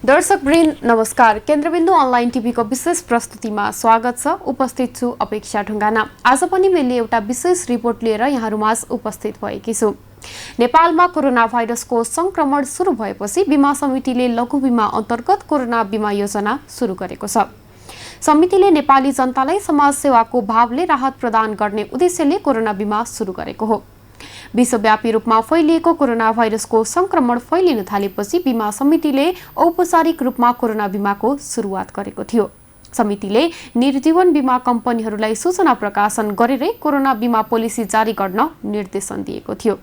दर्शकवृन्द नमस्कार। केन्द्रबिन्दु अनलाइन टिभीको विशेष प्रस्तुतिमा स्वागत छ। उपस्थित छु अपेक्षा ढुङ्गाना। आज पनि मैले एउटा विशेष रिपोर्ट लिएर यहाँहरुमाझ उपस्थित भएकी छु। नेपालमा कोरोना भाइरसको संक्रमण सुरु भएपछि बीमा समितिले लघु बीमा अन्तर्गत कोरोना बीमा योजना सुरु गरेको छ। समितिले नेपाली जनतालाई समाज सेवाको भावले राहत प्रदान गर्ने उद्देश्यले कोरोना बीमा सुरु गरेको हो। विश्वव्यापी रूपमा फैलिएको कोरोना भाइरसको संक्रमण फैलिन थालेपछि बीमा समितिले औपचारिक रूपमा कोरोना बीमाको सुरुवात गरेको थियो। समितिले निर्जीवन बीमा कम्पनीहरूलाई सूचना प्रकाशन गरेरै कोरोना बीमा पोलिसी जारी गर्न निर्देशन दिएको थियो।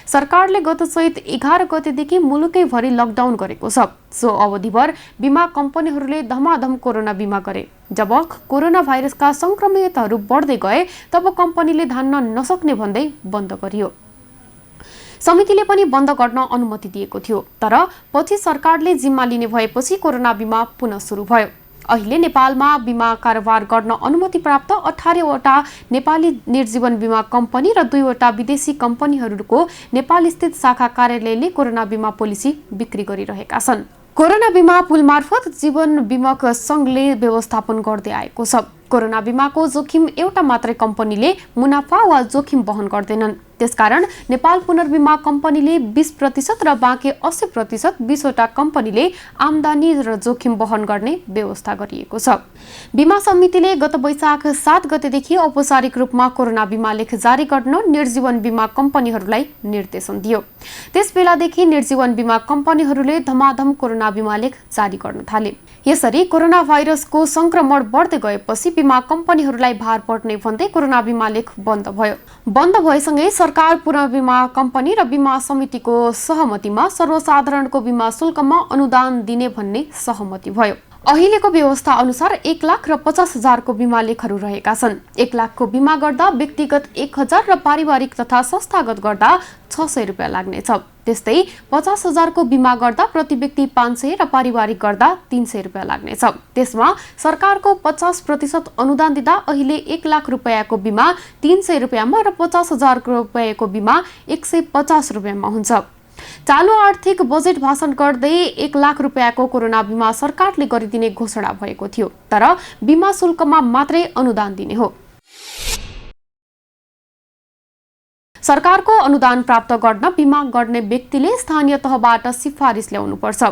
सरकारले गत चैत 11 गतेदेखि मुलुकैभरि लकडाउन गरेको छ। सो अवधिभर बीमा कम्पनीहरूले धमाधम कोरोना बीमा गरे। जब कोरोना भाइरसका संक्रमितहरू बढ्दै गए तब कम्पनीले धान्न नसक्ने भन्दै बन्द गरियो। समितिले पनि बन्द गर्न अनुमति दिएको थियो, तर पछि सरकारले जिम्मा लिने भएपछि कोरोना बीमा पुनः सुरु भयो। अहिले नेपालमा बीमा कारोबार गर्न अनुमति प्राप्त 18 वटा नेपाली निर्जीवन बीमा कम्पनी र 2 वटा विदेशी कम्पनीहरूको नेपाल स्थित शाखा कार्यालयले कोरोना बीमा पोलिसी बिक्री गरिरहेका छन्। कोरोना बीमा पुल मार्फत जीवन बीमक संघले व्यवस्थापन गर्दै आएको छ। कोरोना बीमाको जोखिम एउटा मात्रै कम्पनीले मुनाफा वा जोखिम वहन गर्दैनन्। त्यसकारण नेपाल पुनर्बीमा कम्पनीले 20% र बाँकी 80% 20 वटा कम्पनीले आम्दानी र जोखिम वहन गर्ने व्यवस्था गरिएको छ। बीमा समितिले गत वैशाख 7 गतेदेखि औपचारिक रूपमा कोरोना बीमा लेख जारी गर्न निर्जीवन बीमा कम्पनीहरूलाई निर्देशन दियो। त्यसबेलादेखि निर्जीवन बीमा कम्पनीहरूले धमाधम कोरोना बीमा लेख जारी गर्न थाले। यसरी कोरोना भाइरसको संक्रमण बढ्दै गएपछि बीमा कम्पनीहरूलाई भार पर्ने भन्दै कोरोना बीमा लेख बन्द भयो। बन्द भएसँगै सरकार पुनर्बीमा कम्पनी र बीमा समितिको सहमतिमा सर्वसाधारणको बीमा शुल्कमा अनुदान दिने भन्ने सहमति भयो। अहिलेको व्यवस्था अनुसार 1 लाख र 50,000 को बीमा लेखहरू रहेका छन्। 1 लाख को बीमा गर्दा व्यक्तिगत 1,000 र पारिवारिक तथा संस्थागत गर्दा 600 रुपैयाँ लाग्नेछ। त्यस्तै 50,000 को बीमा गर्दा प्रति व्यक्ति 500 र पारिवारिक गर्दा 300 रुपैयाँ लाग्नेछ। त्यसमा सरकारको 50% अनुदान दिँदा अहिले 1 लाख रुपैयाँको बीमा 300 रुपैयाँमा र 50,000 रुपैयाँको बीमा 150 रुपैयाँमा हुन्छ। चालू आर्थिक बजेट भाषण गर्दै 1 लाख रुपैयाँको कोरोना बीमा सरकारले गरिदिने घोषणा भएको थियो, तर बीमा शुल्कमा मात्रै अनुदान दिने हो। सरकारको अनुदान प्राप्त गर्न बीमा गर्ने व्यक्तिले स्थानीय तहबाट सिफारिस ल्याउनुपर्छ।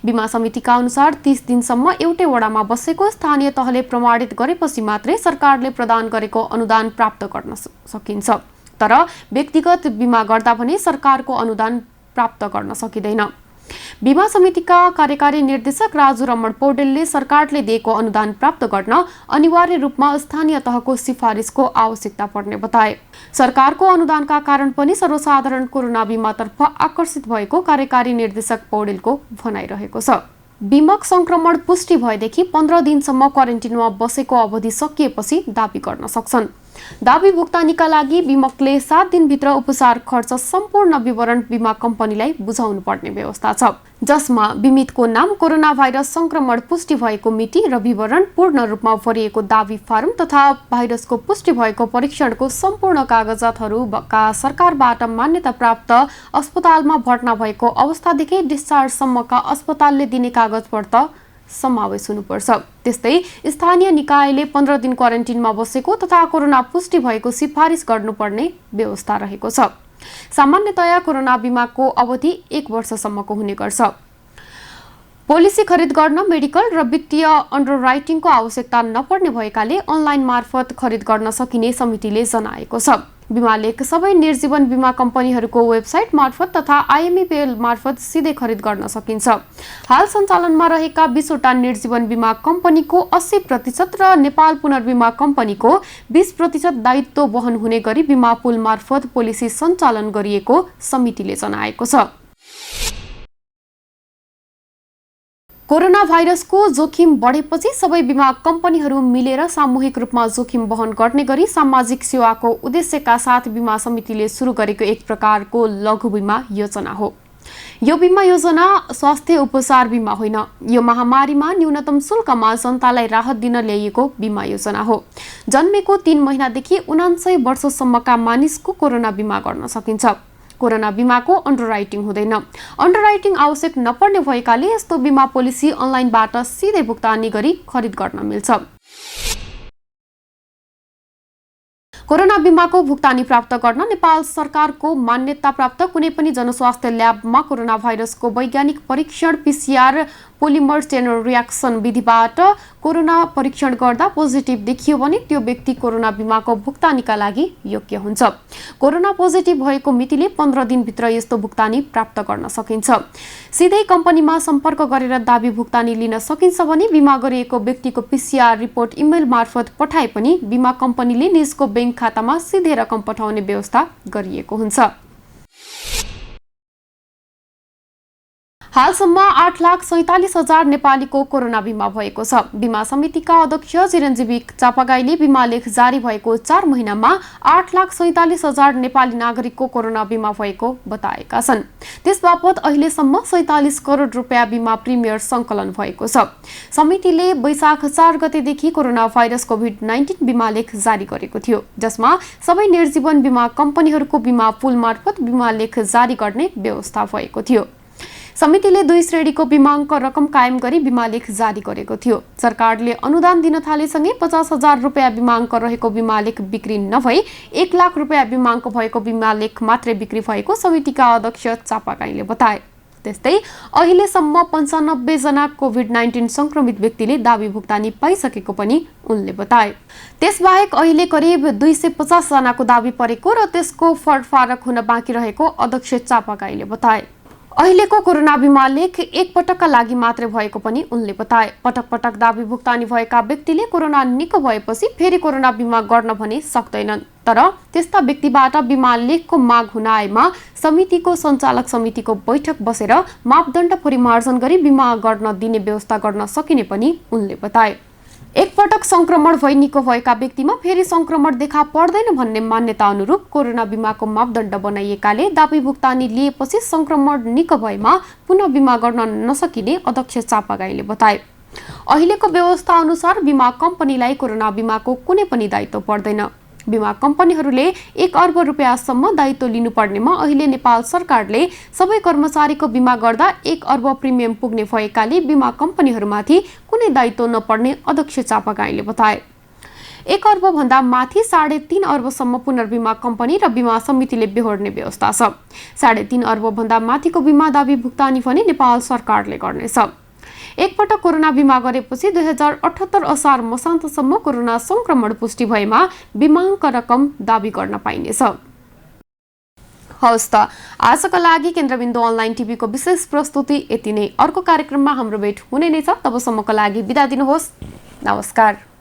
बीमा समितिका अनुसार 30 दिनसम्म एउटै वडामा बसेको स्थानीय तहले प्रमाणित गरेपछि मात्रै सरकारले प्रदान गरेको अनुदान प्राप्त गर्न सकिन्छ। तर व्यक्तिगत बीमा गर्दा भने सरकारको अनुदान प्राप्त गर्न सकिँदैन। बीमा समितिका कार्यकारी निर्देशक राजु रमण पौडेलले सरकारले दिएको अनुदान प्राप्त गर्न अनिवार्य रूपमा स्थानीय तहको सिफारिसको आवश्यकता पर्ने बताए। सरकारको अनुदानका कारण पनि सर्वसाधारण कोरोना बीमातर्फ आकर्षित भएको कार्यकारी निर्देशक पौडेलको भनाइरहेको छ। बीमक संक्रमण पुष्टि भएदेखि 15 दिनसम्म क्वारेन्टिनमा बसेको अवधि सकिएपछि दाबी गर्न सक्छन्। दाबी भुक्तानीका लागि बीमकले 7 दिनभित्र उपचार खर्च सम्पूर्ण विवरण बीमा कम्पनीलाई बुझाउनु पर्ने व्यवस्था छ, जसमा बीमितको नाम, कोरोना भाइरस संक्रमण पुष्टि भएको मिति र विवरण, पूर्ण रूपमा भरिएको दाबी फारम तथा भाइरसको पुष्टि भएको परीक्षणको सम्पूर्ण कागजातहरूका सरकारबाट मान्यता प्राप्त अस्पतालमा भर्ना भएको अवस्थादेखि डिस्चार्जसम्मका अस्पतालले दिने कागजपत्र समावेश हुनुपर्छ। त्यस्तै स्थानीय निकायले 15 दिन क्वारेन्टिनमा बसेको तथा कोरोना पुष्टि भएको सिफारिस गर्नुपर्ने व्यवस्था रहेको छ। सामान्यतया कोरोना बीमाको अवधि 1 वर्षसम्मको हुने गर्छ। पोलिसी खरिद गर्न मेडिकल र वित्तीय अन्डरराइटिङको आवश्यकता नपर्ने भएकाले अनलाइन मार्फत खरिद गर्न सकिने समितिले जनाएको छ। बीमा लेख सबै निर्जीवन बीमा कम्पनीहरूको वेबसाइट मार्फत तथा IMEPL मार्फत सिधै खरिद गर्न सकिन्छ। हाल सञ्चालनमा रहेका 20 वटा निर्जीवन बीमा कम्पनीको 80% र नेपाल पुनर्बीमा कम्पनीको 20% दायित्व वहन हुने गरी बीमा पुल मार्फत पोलिसी सञ्चालन गरिएको समितिले जनाएको छ। कोरोना भाइरसको जोखिम बढेपछि सबै बीमा कम्पनीहरू मिलेर सामूहिक रूपमा जोखिम वहन गर्ने गरी सामाजिक सेवाको उद्देश्यका साथ बीमा समितिले सुरु गरेको एक प्रकारको लघु बीमा योजना हो। यो बीमा योजना स्वास्थ्य उपचार बीमा होइन, यो महामारीमा न्यूनतम शुल्कमा जनतालाई राहत दिन ल्याइएको बीमा योजना हो। जन्मेको 3 महिनादेखि 99 वर्षसम्मका मानिसको कोरोना बीमा गर्न सकिन्छ। कोरोना बिमाको अन्डरराइटिङ हुँदैन। अन्डरराइटिङ आवश्यक नपर्ने भएकाले यस्तो बिमा पोलिसी अनलाइनबाट सिधै भुक्तानी गरी खरिद गर्न मिल्छ। कोरोना बिमाको भुक्तानी प्राप्त गर्न नेपाल सरकारको मान्यता प्राप्त कुनै पनि जनस्वास्थ्य ल्याबमा कोरोना भाइरसको वैज्ञानिक परीक्षण पीसीआर पोलिमर चेन रियाक्सन विधिबाट कोरोना परीक्षण गर्दा पोजिटिभ देखियो भने त्यो व्यक्ति कोरोना बिमाको भुक्तानीका लागि योग्य हुन्छ। कोरोना पोजिटिभ भएको मितिले 15 दिनभित्र यस्तो भुक्तानी प्राप्त गर्न सकिन्छ। सिधै कम्पनीमा सम्पर्क गरेर दाबी भुक्तानी लिन सकिन्छ भने बिमा गरिएको व्यक्तिको पीसीआर रिपोर्ट इमेल मार्फत पठाए पनि बिमा कम्पनीले निजको बैंक खातामा सिधै रकम पठाउने व्यवस्था गरिएको हुन्छ। हालसम्म 8,47,000 नेपालीको कोरोना बिमा भएको छ। बिमा समितिका अध्यक्ष चिरञ्जीवी चापागाईले बिमा लेख जारी भएको 4 महिनामा 8,47,000 नेपाली नागरिकको कोरोना बिमा भएको बताएका छन्। त्यसबापत अहिलेसम्म 47 करोड रुपियाँ बिमा प्रिमियर सङ्कलन भएको छ। समितिले वैशाख 4 गतेदेखि कोरोना भाइरस कोभिड-19 बिमा लेख जारी गरेको थियो, जसमा सबै निर्जीवन बिमा कम्पनीहरूको बिमा पुल मार्फत बिमा लेख जारी गर्ने व्यवस्था भएको थियो। समितिले 2 श्रेणीको बिमाङ्क रकम कायम गरी बिमा लेख जारी गरेको थियो। सरकारले अनुदान दिन थालेसँगै 50,000 रुपियाँ बिमाङ्क रहेको बिमा लेख बिक्री नभई 1 लाख रुपियाँ बिमाङ्क भएको बिमा लेख मात्रै बिक्री भएको समितिका अध्यक्ष चापागाईले बताए। त्यस्तै अहिलेसम्म 95 जना कोभिड-19 संक्रमित व्यक्तिले दाबी भुक्तानी पाइसकेको पनि उनले बताए। त्यसबाहेक अहिले करिब 250 जनाको दाबी परेको र त्यसको फरफारक हुन बाँकी रहेको अध्यक्ष चापागाईले बताए। अहिलेको कोरोना बिमा लेख एक पटकका लागि मात्रै भएको पनि उनले बताए। पटक पटक दाबी भुक्तानी भएका व्यक्तिले कोरोना निको भएपछि फेरि कोरोना बिमा गर्न भने सक्दैनन्। तर त्यस्ता व्यक्तिबाट बिमा लेखको माग हुन आएमा समितिको सञ्चालक समितिको बैठक बसेर मापदण्ड परिमार्जन गरी बिमा गर्न दिने व्यवस्था गर्न सकिने पनि उनले बताए। एकपटक संक्रमण भई निको भएका व्यक्तिमा फेरि संक्रमण देखा पर्दैन भन्ने मान्यता अनुरूप कोरोना बिमाको मापदण्ड बनाइएकाले दाबी भुक्तानी लिएपछि संक्रमण निको भएमा पुनः बिमा गर्न नसकिने अध्यक्ष चापागाईले बताए। अहिलेको व्यवस्था अनुसार बिमा कम्पनीलाई कोरोना बिमाको कुनै पनि दायित्व पर्दैन। बिमा कम्पनीहरूले 1 अर्ब रुपियाँसम्म दायित्व लिनुपर्नेमा अहिले नेपाल सरकारले सबै कर्मचारीको बिमा गर्दा 1 अर्ब प्रिमियम पुग्ने भएकाले बिमा कम्पनीहरूमाथि कुनै दायित्व नपर्ने अध्यक्ष चापागाईले बताए। 1 अर्ब भन्दा माथि 3.5 अर्बसम्म पुनर्बिमा कम्पनी र बिमा समितिले बेहोर्ने व्यवस्था छ। 3.5 अर्ब भन्दा माथिको बिमा दाबी भुक्तानी भने नेपाल सरकारले गर्नेछ। एकपटक कोरोना बिमा गरेपछि 2078 असार मसान्तसम्म कोरोना संक्रमण पुष्टि भएमा बिमाङ्क रकम दाबी गर्न पाइनेछ। हवस् त आजका लागि केन्द्रबिन्दु अनलाइन टिभीको विशेष प्रस्तुति यति नै। अर्को कार्यक्रममा हाम्रो भेट हुने नै छ। तबसम्मको लागि बिदा दिनुहोस्। नमस्कार।